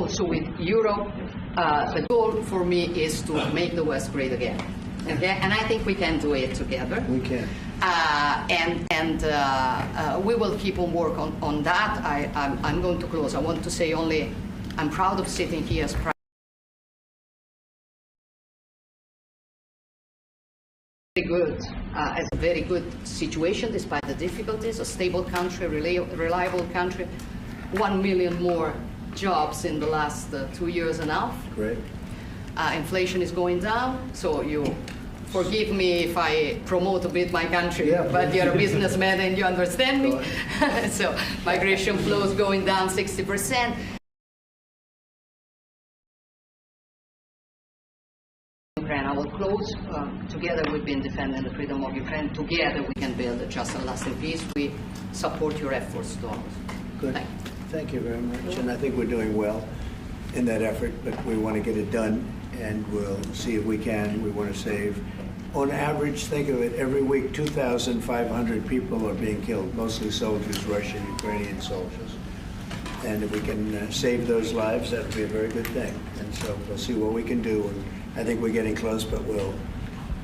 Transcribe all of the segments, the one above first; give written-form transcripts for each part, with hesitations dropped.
also with Europe. The goal for me is to make the West great again. Okay? And I think we can do it together. We can. We will keep on work on that. I'm going to close. I want to say only I'm proud of sitting here as Prime good, as a very good situation despite the difficulties, a stable country, reliable country, 1 million more jobs in the last 2 years and a half. Great. Inflation is going down, so you forgive me if I promote a bit my country, yeah, but you're a businessman and you understand me. So migration flows going down 60%. Ukraine, I will close. Together we've been defending the freedom of Ukraine. Together we can build a just and lasting peace. We support your efforts, Donald. Good. Thank you very much. And I think we're doing well in that effort, but we want to get it done, and we'll see if we can. We want to save. On average, think of it, every week 2,500 people are being killed, mostly soldiers, Russian, Ukrainian soldiers. And if we can save those lives, that would be a very good thing. And so we'll see what we can do. And I think we're getting close, but we'll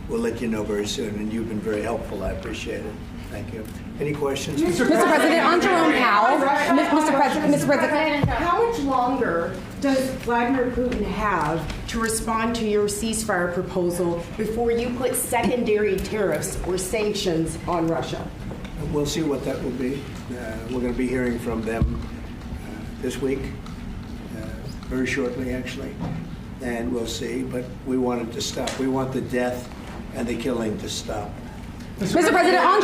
let you know very soon. And you've been very helpful. I appreciate it. Thank you. Any questions? Mr. President, on Jerome Powell. Mr. President, how much longer does Vladimir Putin have to respond to your ceasefire proposal before you put secondary tariffs or sanctions on Russia? We'll see what that will be. We're going to be hearing from them this week, very shortly, actually. And we'll see, but we want it to stop. We want the death and the killing to stop. Mr. President, on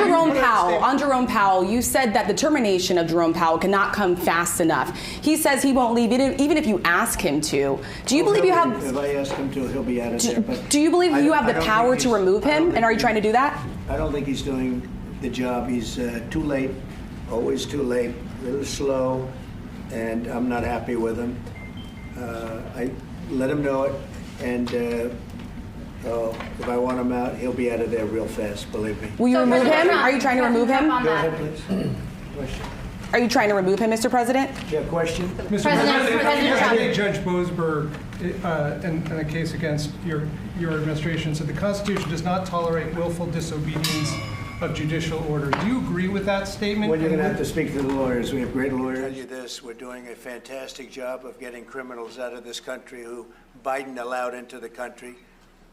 Jerome Powell, you said that the termination of Jerome Powell cannot come fast enough. He says he won't leave even if you ask him to. Do you believe you have? If I ask him to, he'll be out of there. But do you believe you have the power to remove him? And are you trying to do that? I don't think he's doing the job. He's too late, always too late, a little slow, and I'm not happy with him. I let him know it, and if I want him out, he'll be out of there real fast, believe me. Will you remove him? Are you trying to remove him? Go ahead, please. Question. Are you trying to remove him, Mr. President? Do you have a question? Mr. President, yesterday Judge Boasberg, in a case against your administration, said the Constitution does not tolerate willful disobedience of judicial orders. Do you agree with that statement? Well, you're going to have to speak to the lawyers. We have great lawyers. I'll tell you this, we're doing a fantastic job of getting criminals out of this country who Biden allowed into the country.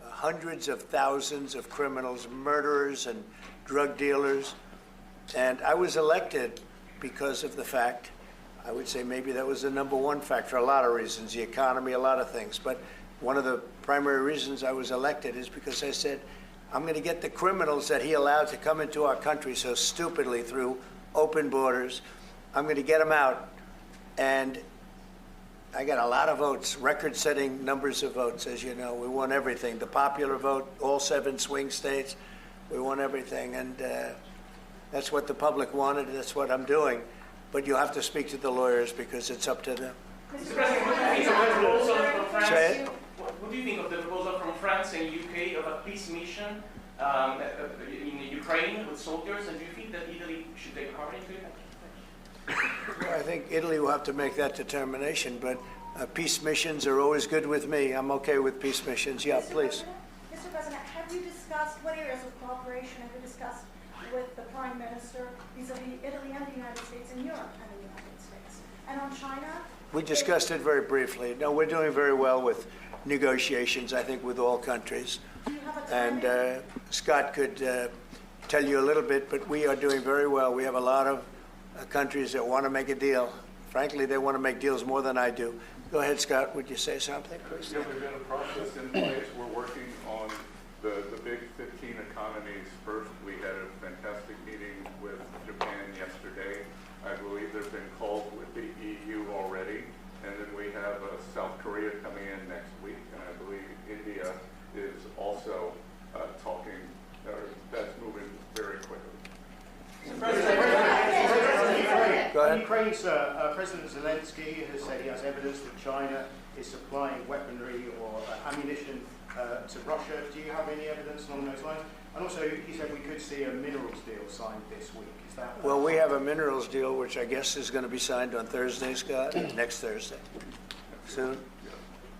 Hundreds of thousands of criminals, murderers and drug dealers. And I was elected because of the fact, I would say maybe that was the number one fact for a lot of reasons, the economy, a lot of things. But one of the primary reasons I was elected is because I said, I'm going to get the criminals that he allowed to come into our country so stupidly through open borders. I'm going to get them out. And I got a lot of votes, record-setting numbers of votes, as you know. We won everything. The popular vote, all 7 swing states, we won everything. And that's what the public wanted, and that's what I'm doing. But you have to speak to the lawyers because it's up to them. Mr. President, Say it. What do you think of the proposal from France and UK of a peace mission in Ukraine with soldiers? And do you think that Italy should take part into it? Well, I think Italy will have to make that determination, but peace missions are always good with me. I'm okay with peace missions. Yeah, please. Mr. President, have you discussed what areas of cooperation have you discussed with the Prime Minister vis-a-vis Italy and the United States and Europe and the United States? And on China? We discussed it very briefly. No, we're doing very well with negotiations, I think, with all countries. Do you have a And Scott could tell you a little bit, but we are doing very well. We have a lot of countries that want to make a deal. Frankly, they want to make deals more than I do. Go ahead, Scott. Would you say something, please? Yeah, we've got a process in place. We're working on the big 15 economies first. We had a fantastic meeting with Japan yesterday. I believe there's been calls with the EU already. And then we have South Korea coming in next week. And I believe India is also talking, that's moving very quickly. Go ahead. Ukraine's President Zelensky has said he has evidence that China is supplying weaponry or ammunition to Russia. Do you have any evidence along those lines? And also, he said we could see a minerals deal signed this week. Is that? Well, we have a minerals deal, which I guess is going to be signed on Thursday, Scott, next Thursday. soon.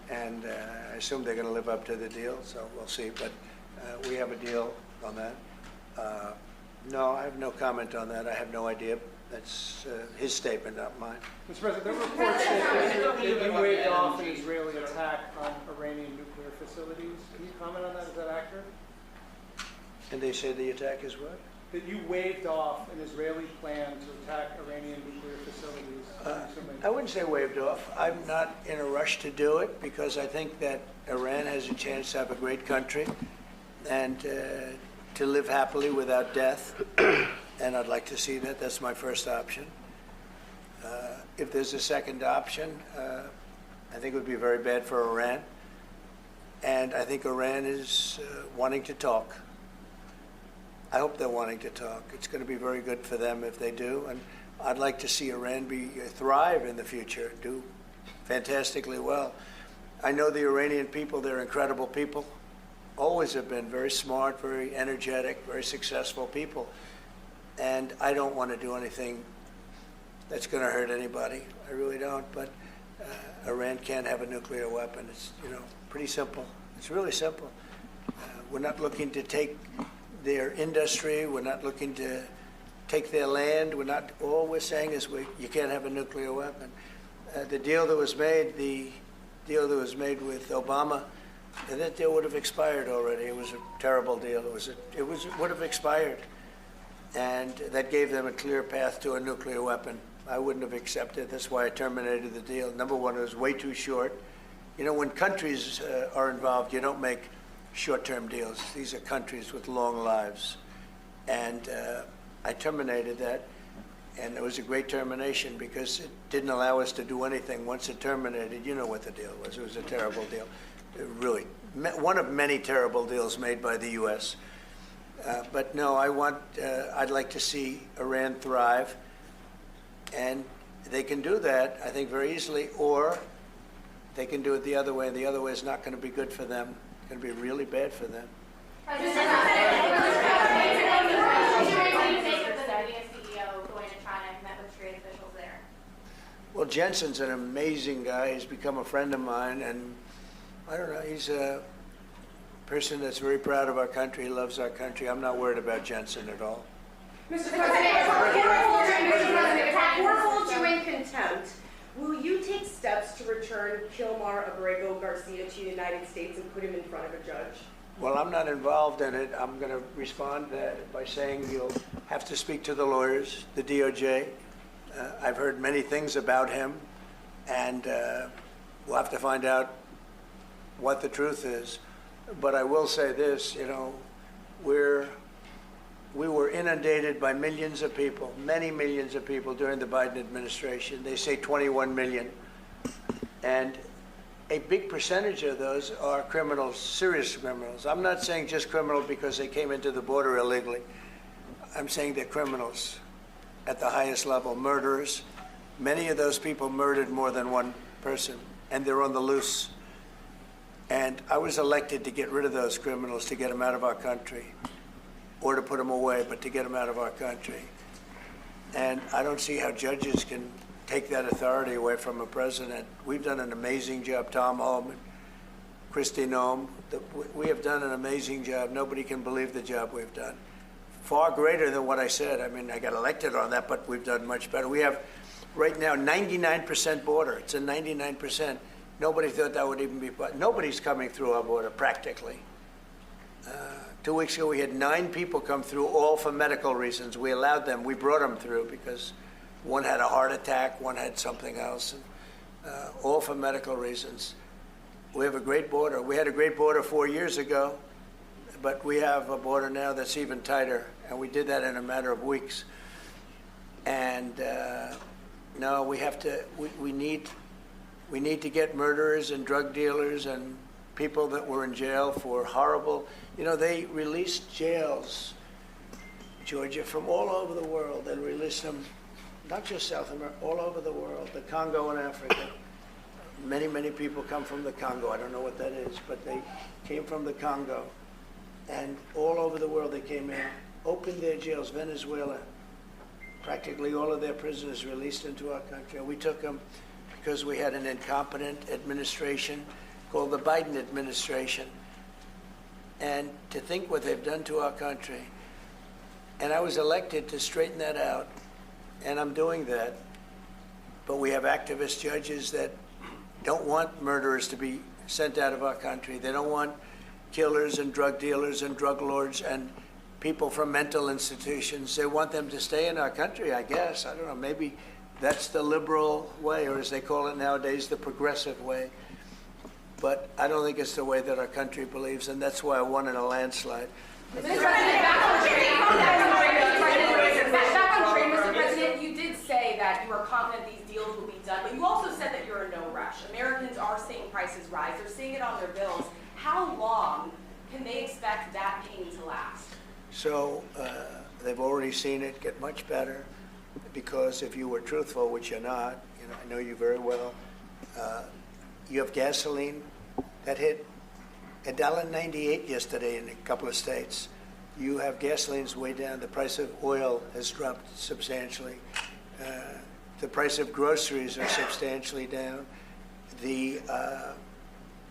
And I assume they're going to live up to the deal, so we'll see. But we have a deal on that. No, I have no comment on that. I have no idea. That's his statement, not mine. Mr. President, there were reports that you waved off an Israeli attack on Iranian nuclear facilities. Can you comment on that? Is that accurate? And they say the attack is what? That you waved off an Israeli plan to attack Iranian nuclear facilities. I wouldn't say waved off. I'm not in a rush to do it because I think that Iran has a chance to have a great country and to live happily without death. And I'd like to see that. That's my first option. If there's a second option, I think it would be very bad for Iran. And I think Iran is wanting to talk. I hope they're wanting to talk. It's going to be very good for them if they do. And I'd like to see Iran thrive in the future, do fantastically well. I know the Iranian people, they're incredible people. Always have been very smart, very energetic, very successful people. And I don't want to do anything that's going to hurt anybody. I really don't. But Iran can't have a nuclear weapon. It's, pretty simple. It's really simple. We're not looking to take their industry. We're not looking to take their land. All we're saying is you can't have a nuclear weapon. The deal that was made with Obama, that deal would have expired already. It was a terrible deal. It would have expired. And that gave them a clear path to a nuclear weapon. I wouldn't have accepted. That's why I terminated the deal. Number one, it was way too short. When countries are involved, you don't make short-term deals. These are countries with long lives. And I terminated that. And it was a great termination because it didn't allow us to do anything. Once it terminated, you know what the deal was. It was a terrible deal. Really, one of many terrible deals made by the U.S. But no, I'd like to see Iran thrive. And they can do that, I think, very easily, or they can do it the other way, and the other way is not going to be good for them. It's going to be really bad for them. Well, Jensen's an amazing guy. He's become a friend of mine, and I don't know, he's a person that's very proud of our country. He loves our country. I'm not worried about Jensen at all. Mr. President, before hold you in contempt, will you take steps to return Kilmar Abrego Garcia to the United States and put him in front of a judge? Well, I'm not involved in it. I'm going to respond by saying you'll have to speak to the lawyers, the DOJ. I've heard many things about him, and we'll have to find out what the truth is. But I will say this, we were inundated by millions of people, many millions of people during the Biden administration. They say 21 million. And a big percentage of those are criminals, serious criminals. I'm not saying just criminal because they came into the border illegally. I'm saying they're criminals at the highest level, murderers. Many of those people murdered more than one person, and they're on the loose. And I was elected to get rid of those criminals, to get them out of our country, or to put them away, but to get them out of our country. And I don't see how judges can take that authority away from a president. We've done an amazing job, Tom Holman, Kristi Noem. We have done an amazing job. Nobody can believe the job we've done. Far greater than what I said. I mean, I got elected on that, but we've done much better. We have, right now, 99% border. It's a 99%. Nobody thought that would even be, nobody's coming through our border, practically. 2 weeks ago, we had 9 people come through, all for medical reasons. We allowed them. We brought them through because one had a heart attack, one had something else, and, all for medical reasons. We have a great border. We had a great border 4 years ago, but we have a border now that's even tighter, and we did that in a matter of weeks. And no, we have to. We need to get murderers and drug dealers and people that were in jail for horrible. They released jails, Georgia, from all over the world. They released them, not just South America, all over the world, the Congo and Africa. Many, many people come from the Congo. I don't know what that is, but they came from the Congo. And all over the world they came in, opened their jails. Venezuela, practically all of their prisoners released into our country. And we took them because we had an incompetent administration called the Biden administration. And to think what they've done to our country. And I was elected to straighten that out, and I'm doing that. But we have activist judges that don't want murderers to be sent out of our country. They don't want killers and drug dealers and drug lords and people from mental institutions. They want them to stay in our country, I guess. I don't know, maybe that's the liberal way, or as they call it nowadays, the progressive way. But I don't think it's the way that our country believes, and that's why I won in a landslide. Mr. President, back on trade, Mr. President, you did say that you are confident these deals will be done, but you also said that you're in no rush. Americans are seeing prices rise. They're seeing it on their bills. How long can they expect that pain to last? So they've already seen it get much better, because if you were truthful, which you're not, you know, I know you very well, you have gasoline that hit $1.98 yesterday in a couple of states. You have gasoline's way down. The price of oil has dropped substantially. The price of groceries are substantially down. The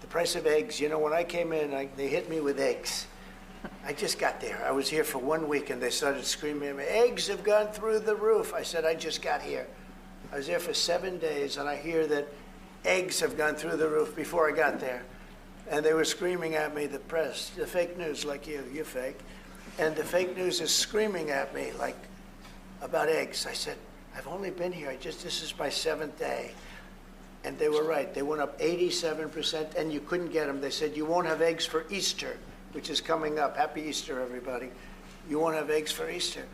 price of eggs, you know, when I came in, they hit me with eggs. I just got there. I was here for 1 week, and they started screaming at me, eggs have gone through the roof. I said, I just got here. I was there for 7 days, and I hear that eggs have gone through the roof before I got there. And they were screaming at me, the press, the fake news, like you're fake. And the fake news is screaming at me, like, about eggs. I said, I've only been here, this is my 7th day. And they were right. They went up 87%, and you couldn't get them. They said, you won't have eggs for Easter, which is coming up. Happy Easter, everybody. You won't have eggs for Easter.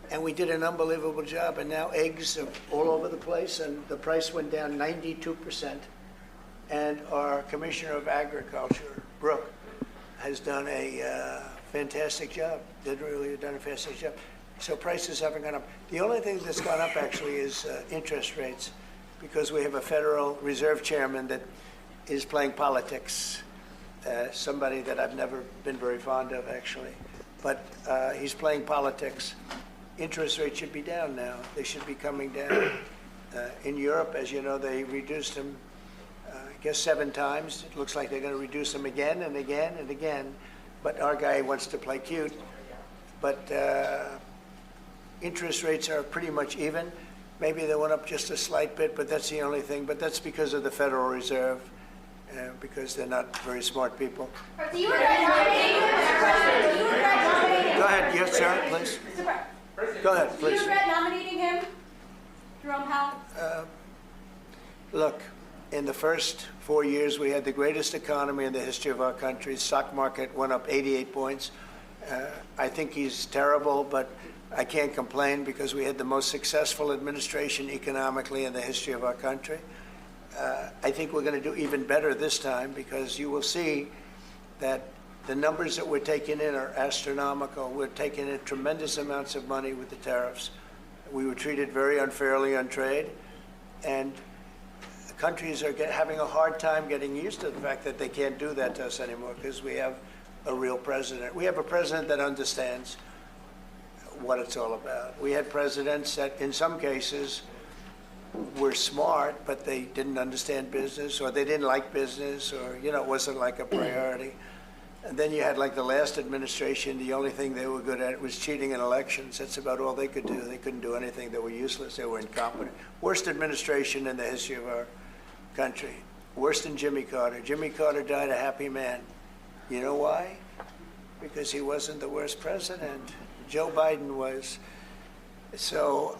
And we did an unbelievable job, and now eggs are all over the place, and the price went down 92%. And our Commissioner of Agriculture, Brooke, has done a fantastic job. Done a fantastic job. So prices haven't gone up. The only thing that's gone up, actually, is interest rates, because we have a Federal Reserve Chairman that is playing politics. Somebody that I've never been very fond of, actually. But he's playing politics. Interest rates should be down now. They should be coming down. In Europe, as you know, they reduced them, I guess 7 times. It looks like they're going to reduce them again and again and again. But our guy wants to play cute. But interest rates are pretty much even. Maybe they went up just a slight bit, but that's the only thing. But that's because of the Federal Reserve, because they're not very smart people. Do you regret nominating him? Go ahead. Yes, sir, please. Go ahead, please. Do you regret nominating him, Jerome Powell? Look, in the first 4 years, we had the greatest economy in the history of our country. The stock market went up 88 points. I think he's terrible, but I can't complain because we had the most successful administration economically in the history of our country. I think we're going to do even better this time, because you will see that the numbers that we're taking in are astronomical. We're taking in tremendous amounts of money with the tariffs. We were treated very unfairly on trade, and countries are having a hard time getting used to the fact that they can't do that to us anymore, because we have a real president. We have a president that understands what it's all about. We had presidents that, in some cases, were smart, but they didn't understand business, or they didn't like business, or, you know, it wasn't like a priority. And then you had, like, the last administration, the only thing they were good at was cheating in elections. That's about all they could do. They couldn't do anything. They were useless. They were incompetent. Worst administration in the history of our country. Worse than Jimmy Carter. Jimmy Carter died a happy man. You know why? Because he wasn't the worst president. Joe Biden was. So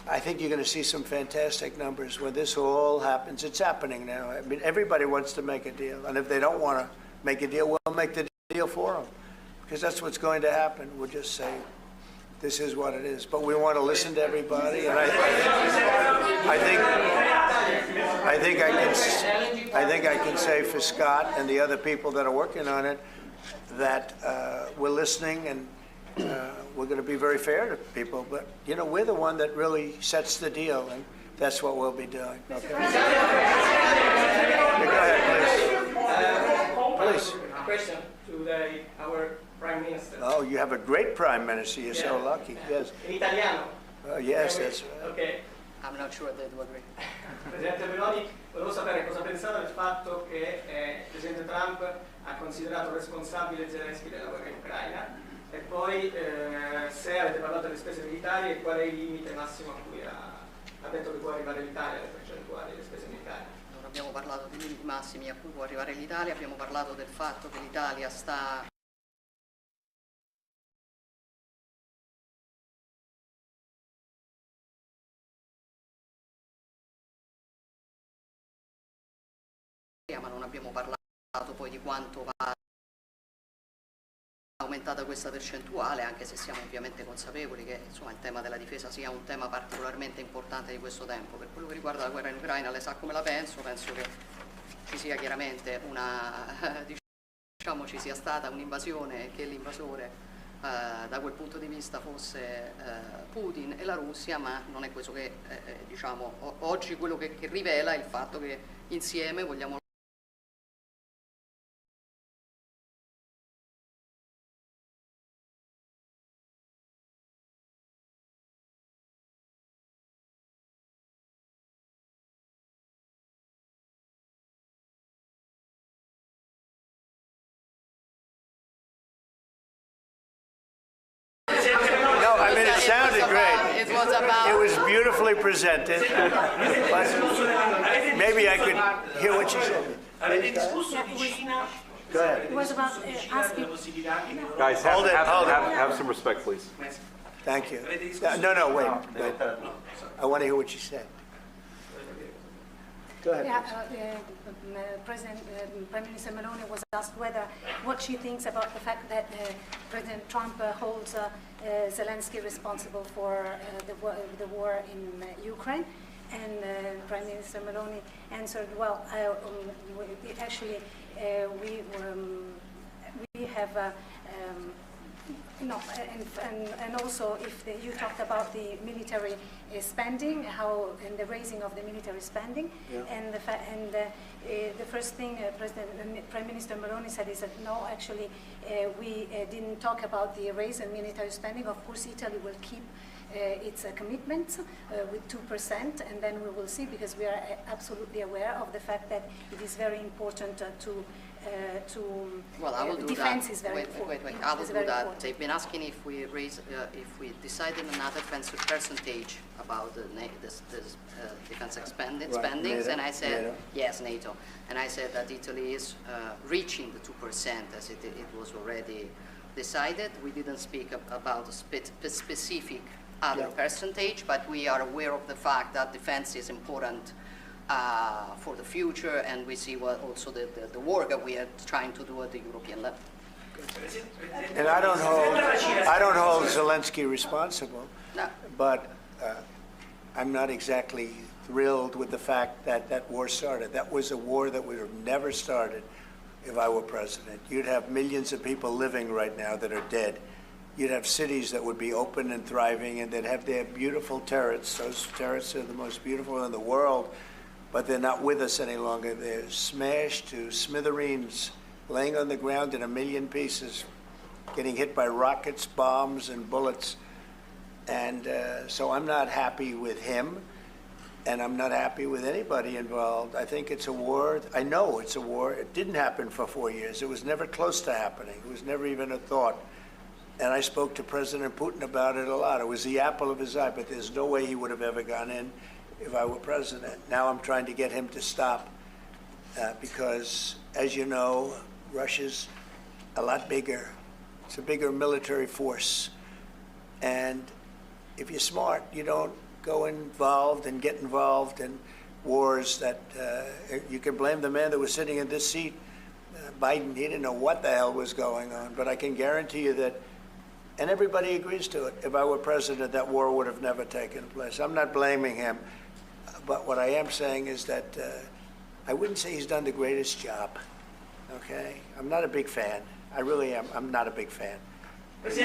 I think you're going to see some fantastic numbers when this all happens. It's happening now. I mean, everybody wants to make a deal. And if they don't want to make a deal, we'll make the deal for them. Because that's what's going to happen. We'll just say, this is what it is. But we want to listen to everybody. And I think I can say for Scott and the other people that are working on it that we're listening, and we're going to be very fair to people. But, you know, we're the one that really sets the deal, and that's what we'll be doing. Okay? Go ahead, please. Question to our Prime Minister. Oh, you have a great Prime Minister. You're so lucky. Yes. In Italiano. Oh, yes, that's right. Okay. I'm not sure they do agree. Presidente Meloni, volevo sapere cosa pensava del fatto che il Presidente Trump ha considerato responsabile Zelensky della guerra in Ucraina e poi se avete parlato delle spese militari e qual è il limite massimo a cui ha detto che può arrivare l'Italia, le percentuali delle spese militari. Non abbiamo parlato di limiti massimi a cui può arrivare l'Italia, abbiamo parlato del fatto che l'Italia sta ma non abbiamo parlato poi di quanto va aumentata questa percentuale, anche se siamo ovviamente consapevoli che insomma, il tema della difesa sia un tema particolarmente importante di questo tempo. Per quello che riguarda la guerra in Ucraina, lei sa come la penso che ci sia chiaramente ci sia stata un'invasione e che l'invasore da quel punto di vista fosse Putin e la Russia, ma non è questo che oggi quello che rivela è il fatto che insieme vogliamo No, I mean, it sounded great. It was beautifully presented. But maybe I could hear what you said. Go ahead. It was about asking. Guys, Hold it, hold it. have some respect, please. Thank you. No, wait. I want to hear what you said. Go ahead. Prime Minister Meloni was asked what she thinks about the fact that President Trump holds Zelensky responsible for the war in Ukraine. And Prime Minister Meloni answered, well, we have no, and also if you talked about the military spending, and the raising of the military spending, yeah. And the first thing Prime Minister Meloni said is that no, actually we didn't talk about the raise in military spending. Of course, Italy will keep its commitments with 2%, and then we will see, because we are absolutely aware of the fact that it is very important well, I will do defense that. Is very important. Wait. I will do that. Important. They've been asking if we decided another percentage about the defense spendings, NATO, and I said NATO. yes, NATO, and I said that Italy is reaching the 2% as it was already decided. We didn't speak about a specific other percentage, but we are aware of the fact that defense is important for the future, and we see also the work that we are trying to do at the European level. And I don't hold Zelensky responsible, No. but I'm not exactly thrilled with the fact that that war started. That was a war that would have never started if I were president. You'd have millions of people living right now that are dead. You'd have cities that would be open and thriving, and they'd have their beautiful turrets. Those turrets are the most beautiful in the world, but they're not with us any longer. They're smashed to smithereens, laying on the ground in a million pieces, getting hit by rockets, bombs, and bullets. And so I'm not happy with him, and I'm not happy with anybody involved. I think it's a war. I know it's a war. It didn't happen for 4 years. It was never close to happening. It was never even a thought. And I spoke to President Putin about it a lot. It was the apple of his eye, but there's no way he would have ever gone in if I were president. Now I'm trying to get him to stop because, as you know, Russia's a lot bigger. It's a bigger military force. And if you're smart, you don't go involved and get involved in wars that you can blame the man that was sitting in this seat, Biden. He didn't know what the hell was going on. But I can guarantee you that, and everybody agrees to it, if I were president, that war would have never taken place. I'm not blaming him. But what I am saying is that I wouldn't say he's done the greatest job, okay? I'm not a big fan. I really am. I'm not a big fan. Go ahead.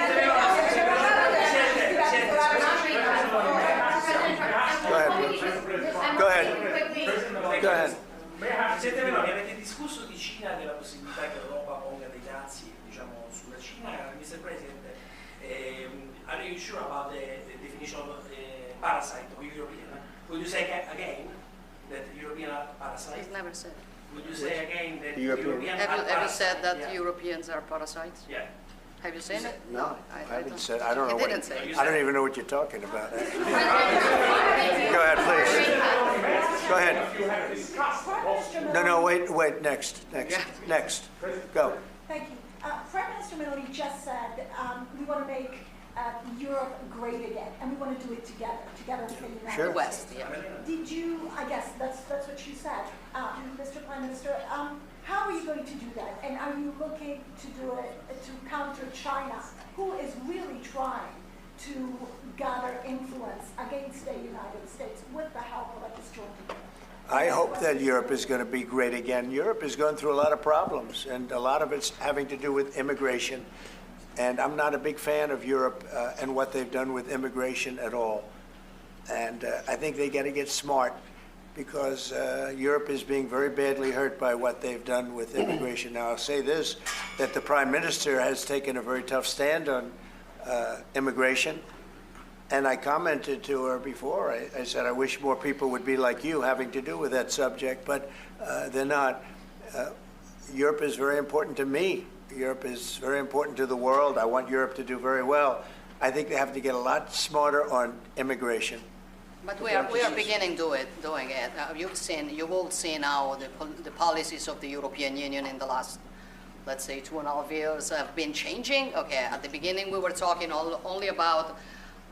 Go ahead. Go ahead. Presidente Meloni, avete discusso di Cina, della possibilità che l'Europa ponga dei dazi, diciamo, sulla Cina? Mr. President, are you sure about the definition of parasite of European? Would you say again that Europeans are parasites? He's never said. Would you say again that European. Europeans Have are you ever parasites? said that Yeah. Europeans are parasites? Yeah. Have you seen it? No, I haven't don't. said, I don't know He what, didn't say it. I don't even know what you're talking about. Go ahead, please. Go ahead. No, wait, next, go. Thank you. Prime Minister Meloni just said we want to make Europe great again, and we want to do it together with the United Sure. The West, yeah. Did you, I guess that's what she said, Mr. Prime Minister, how are you going to do that? And are you looking to do it to counter China, who is really trying to gather influence against the United States with the help of this joint agreement? I hope that Europe is going to be great again. Europe is going through a lot of problems, and a lot of it's having to do with immigration. And I'm not a big fan of Europe and what they've done with immigration at all. And I think they got to get smart, because Europe is being very badly hurt by what they've done with immigration. Now, I'll say this, that the Prime Minister has taken a very tough stand on immigration. And I commented to her before. I said, I wish more people would be like you, having to do with that subject, but they're not. Europe is very important to me. Europe is very important to the world. I want Europe to do very well. I think they have to get a lot smarter on immigration. But we are beginning doing it. You've all seen how the policies of the European Union in the last, let's say, 2.5 years have been changing. Okay, at the beginning we were talking only about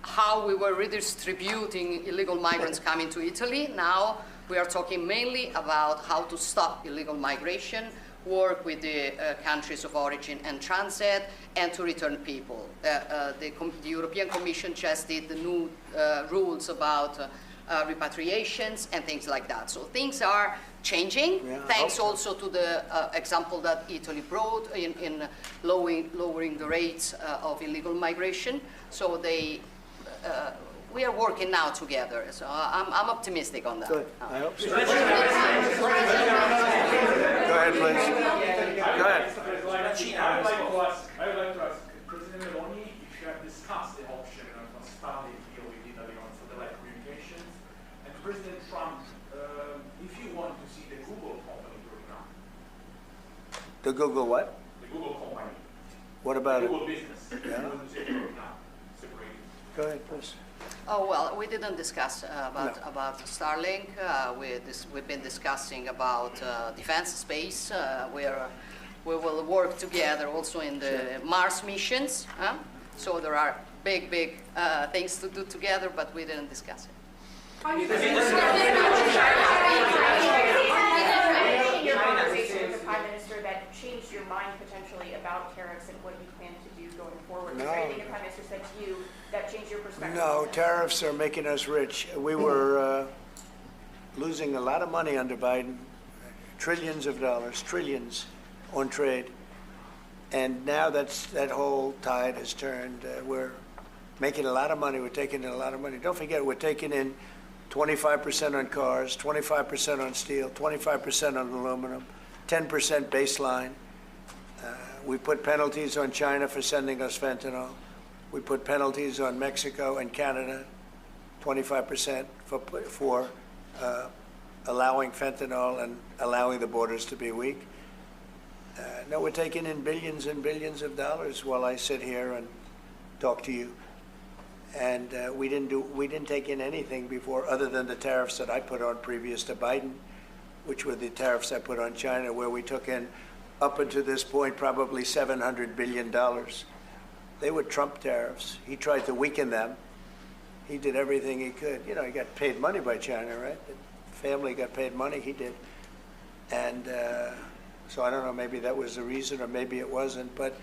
how we were redistributing illegal migrants coming to Italy. Now we are talking mainly about how to stop illegal migration, work with the countries of origin and transit, and to return people. The European Commission just did the new rules about repatriations and things like that. So things are changing, thanks also to the example that Italy brought in lowering the rates of illegal migration. So we are working now together. So I'm optimistic on that. Good. I hope so. Go ahead, please. Go ahead. I would like to ask President Meloni if you have discussed the option of a Starlink deal with Italy on satellite communications, and President Trump, if you want to see the Google company growing up. The Google what? The Google company. What about the it? Google business. Yeah. You want to see it growing up, separated. Go ahead, please. Oh, well, we didn't discuss about Starlink. We've been discussing about defense space, where we will work together also in the Mars missions. So there are big things to do together, but we didn't discuss it. In your conversation with the Prime Minister that changed your mind potentially about tariffs and what you plan to do going forward? No. Was there anything the Prime Minister said to you that changed your perspective? No, tariffs are making us rich. We were losing a lot of money under Biden, trillions of dollars, trillions on trade. And now that whole tide has turned. We're making a lot of money. We're taking in a lot of money. Don't forget, we're taking in 25% on cars, 25% on steel, 25% on aluminum, 10% baseline. We put penalties on China for sending us fentanyl. We put penalties on Mexico and Canada, 25% for allowing fentanyl and allowing the borders to be weak. No, we're taking in billions and billions of dollars while I sit here and talk to you. And we didn't take in anything before, other than the tariffs that I put on previous to Biden, which were the tariffs I put on China, where we took in, up until this point, probably $700 billion. They were Trump tariffs. He tried to weaken them. He did everything he could. You know, he got paid money by China, right? The family got paid money, he did. And so I don't know, maybe that was the reason, or maybe it wasn't, but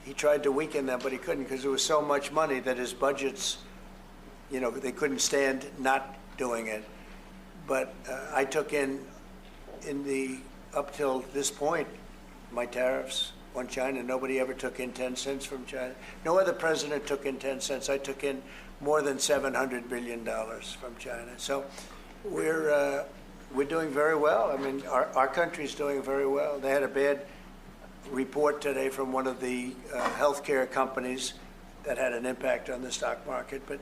he tried to weaken them, but he couldn't, because there was so much money that his budgets, you know, they couldn't stand not doing it. But I took in up till this point, my tariffs on China. Nobody ever took in 10 cents from China. No other president took in 10 cents. I took in more than $700 billion from China. So we're doing very well. I mean, our country's doing very well. They had a bad report today from one of the healthcare companies that had an impact on the stock market. But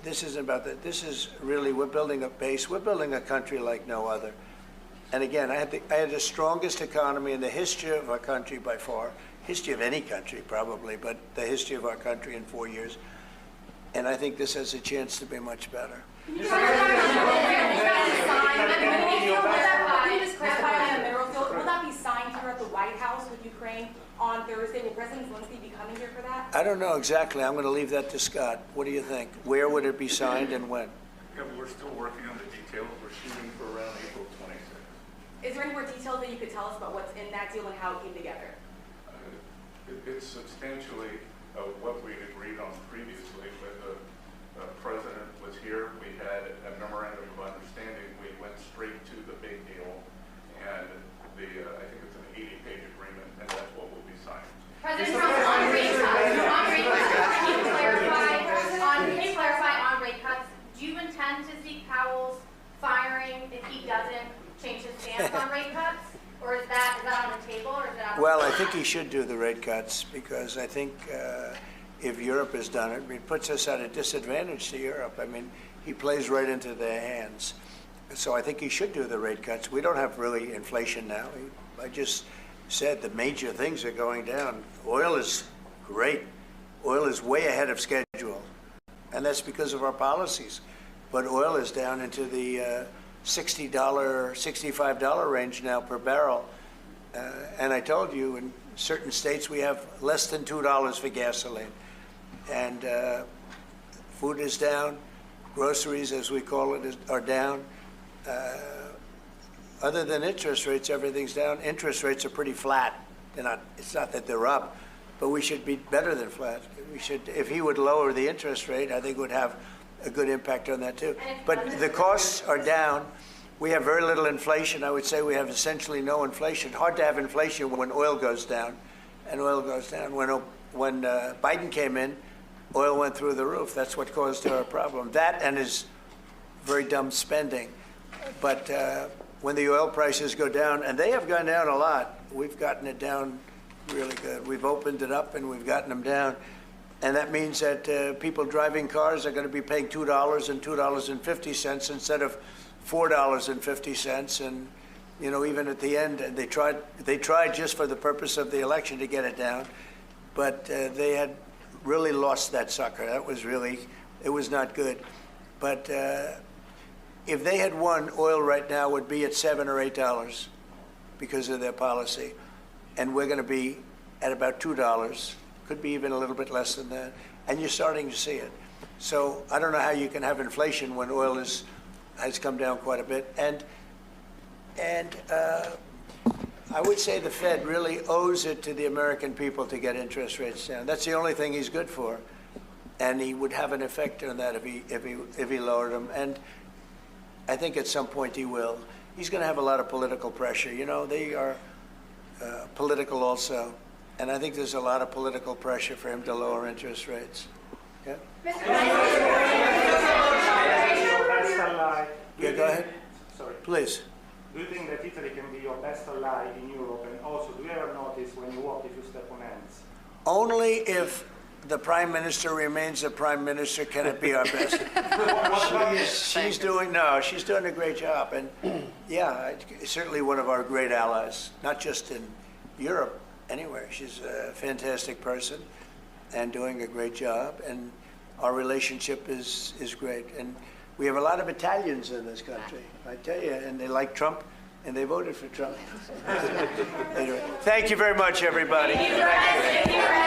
this isn't about that. This is really, we're building a base. We're building a country like no other. And again, I had the strongest economy in the history of our country by far, history of any country probably, but the history of our country in 4 years. And I think this has a chance to be much better. Can you just clarify on the mineral field? Will that be signed here at the White House with Ukraine on Thursday? Will President Zelensky be coming here for that? I don't know exactly. I'm going to leave that to Scott. What do you think? Where would it be signed and when? Yeah, we're still working on the details. We're shooting for around April 26th. Is there any more details that you could tell us about what's in that deal and how it came together? It's substantially what we agreed on previously, but the president was here. We had a memorandum of understanding. We went straight to the big deal, and I think it's an 80-page agreement, and that's what will be signed. President Trump, on rate cuts, can you clarify on rate cuts, do you intend to seek Powell's firing if he doesn't change his stance on rate cuts? Or is that on the table, or is that on the Well, I think he should do the rate cuts because I think if Europe has done it, it puts us at a disadvantage to Europe. I mean, he plays right into their hands. So I think he should do the rate cuts. We don't have really inflation now. I just said the major things are going down. Oil is great. Oil is way ahead of schedule. And that's because of our policies. But oil is down into the $60, $65 range now per barrel. And I told you, in certain states we have less than $2 for gasoline. And food is down, groceries, as we call it, are down. Other than interest rates, everything's down. Interest rates are pretty flat. They're not, it's not that they're up, but we should be better than flat. We should, if he would lower the interest rate, I think it would have a good impact on that too. But the costs are down. We have very little inflation. I would say we have essentially no inflation. Hard to have inflation when oil goes down, and oil goes down. When Biden came in, oil went through the roof. That's what caused our problem. That and his very dumb spending. But when the oil prices go down, and they have gone down a lot, we've gotten it down really good. We've opened it up and we've gotten them down. And that means that people driving cars are going to be paying $2 and $2.50 instead of $4.50. And, you know, even at the end, they tried just for the purpose of the election to get it down. But they had really lost that sucker. That was really, it was not good. But if they had won, oil right now would be at $7 or $8 because of their policy. And we're going to be at about $2. Could be even a little bit less than that. And you're starting to see it. So I don't know how you can have inflation when oil has come down quite a bit. And I would say the Fed really owes it to the American people to get interest rates down. That's the only thing he's good for. And he would have an effect on that if he lowered them. And I think at some point he will. He's going to have a lot of political pressure. You know, they are political also. And I think there's a lot of political pressure for him to lower interest rates. Yeah? Yeah, go ahead. Sorry. Please. Do you think that Italy can be your best ally in Europe? And also, do you ever notice when you walk if you step on ants? Only if the Prime Minister remains the Prime Minister can it be our best. She's doing a great job. And yeah, certainly one of our great allies, not just in Europe, anywhere. She's a fantastic person and doing a great job. And our relationship is great. And we have a lot of Italians in this country, I tell you, and they like Trump, and they voted for Trump. Anyway, thank you very much, everybody. Thank you.